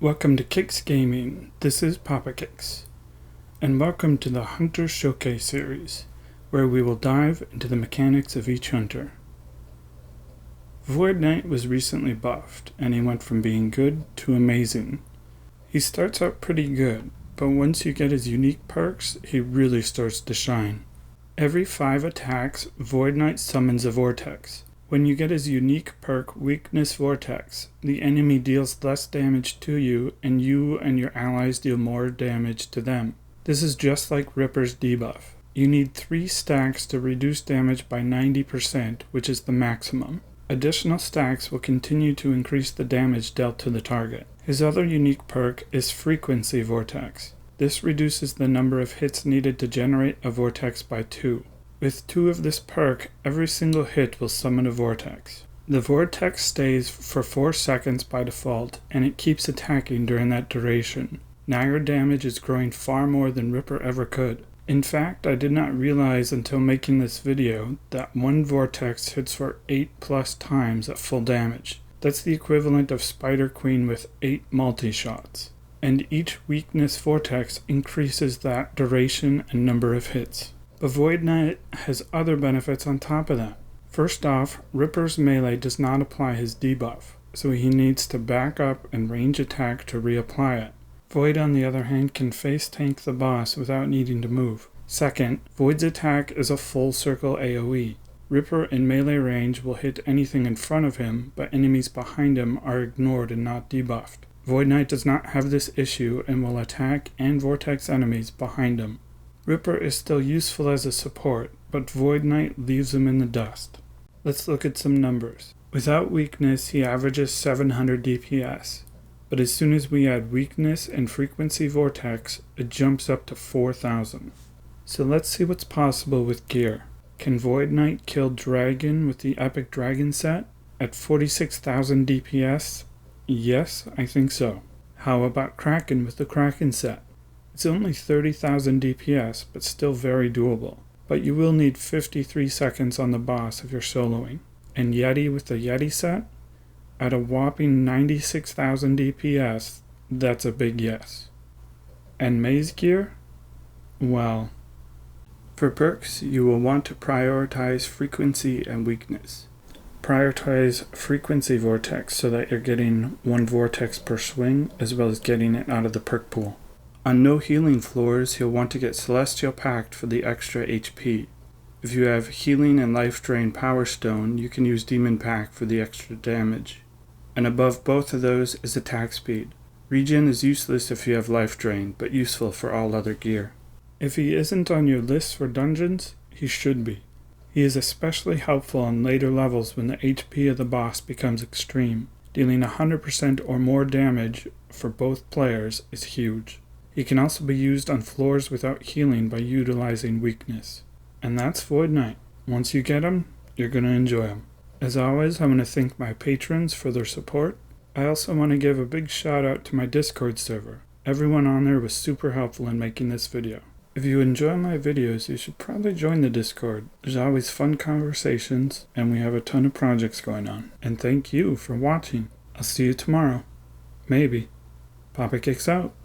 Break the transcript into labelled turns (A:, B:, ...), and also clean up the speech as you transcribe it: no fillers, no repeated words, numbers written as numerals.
A: Welcome to Kicks Gaming. This is Papa Kicks. And welcome to the Hunter Showcase series, where we will dive into the mechanics of each hunter. Void Knight was recently buffed, and he went from being good to amazing. He starts out pretty good, but once you get his unique perks, he really starts to shine. Every 5 attacks, Void Knight summons a vortex. When you get his unique perk Weakness Vortex, the enemy deals less damage to you and your allies deal more damage to them. This is just like Ripper's debuff. You need 3 stacks to reduce damage by 90%, which is the maximum. Additional stacks will continue to increase the damage dealt to the target. His other unique perk is Frequency Vortex. This reduces the number of hits needed to generate a vortex by 2. With 2 of this perk, every single hit will summon a vortex. The vortex stays for 4 seconds by default, and it keeps attacking during that duration. Now your damage is growing far more than Ripper ever could. In fact, I did not realize until making this video that 1 vortex hits for 8+ times at full damage. That's the equivalent of Spider Queen with 8 multi-shots. And each weakness vortex increases that duration and number of hits. But Void Knight has other benefits on top of that. First off, Ripper's melee does not apply his debuff, so he needs to back up and range attack to reapply it. Void, on the other hand, can face tank the boss without needing to move. Second, Void's attack is a full circle AoE. Ripper in melee range will hit anything in front of him, but enemies behind him are ignored and not debuffed. Void Knight does not have this issue and will attack and vortex enemies behind him. Ripper is still useful as a support, but Void Knight leaves him in the dust. Let's look at some numbers. Without weakness, he averages 700 DPS, but as soon as we add weakness and frequency vortex, it jumps up to 4,000. So let's see what's possible with gear. Can Void Knight kill Dragon with the Epic Dragon set? At 46,000 DPS? Yes, I think so. How about Kraken with the Kraken set? It's only 30,000 DPS, but still very doable. But you will need 53 seconds on the boss if you're soloing. And Yeti with the Yeti set? At a whopping 96,000 DPS, that's a big yes. And Maze gear? Well, for perks, you will want to prioritize frequency and weakness. Prioritize Frequency Vortex so that you're getting 1 vortex per swing, as well as getting it out of the perk pool. On no healing floors, you'll want to get Celestial Pact for the extra HP. If you have Healing and Life Drain Power Stone, you can use Demon Pact for the extra damage. And above both of those is Attack Speed. Regen is useless if you have Life Drain, but useful for all other gear. If he isn't on your list for dungeons, he should be. He is especially helpful on later levels when the HP of the boss becomes extreme. Dealing 100% or more damage for both players is huge. He can also be used on floors without healing by utilizing weakness. And that's Void Knight. Once you get him, you're going to enjoy him. As always, I want to thank my patrons for their support. I also want to give a big shout out to my Discord server. Everyone on there was super helpful in making this video. If you enjoy my videos, you should probably join the Discord. There's always fun conversations, and we have a ton of projects going on. And thank you for watching. I'll see you tomorrow. Maybe. Papa Kicks out.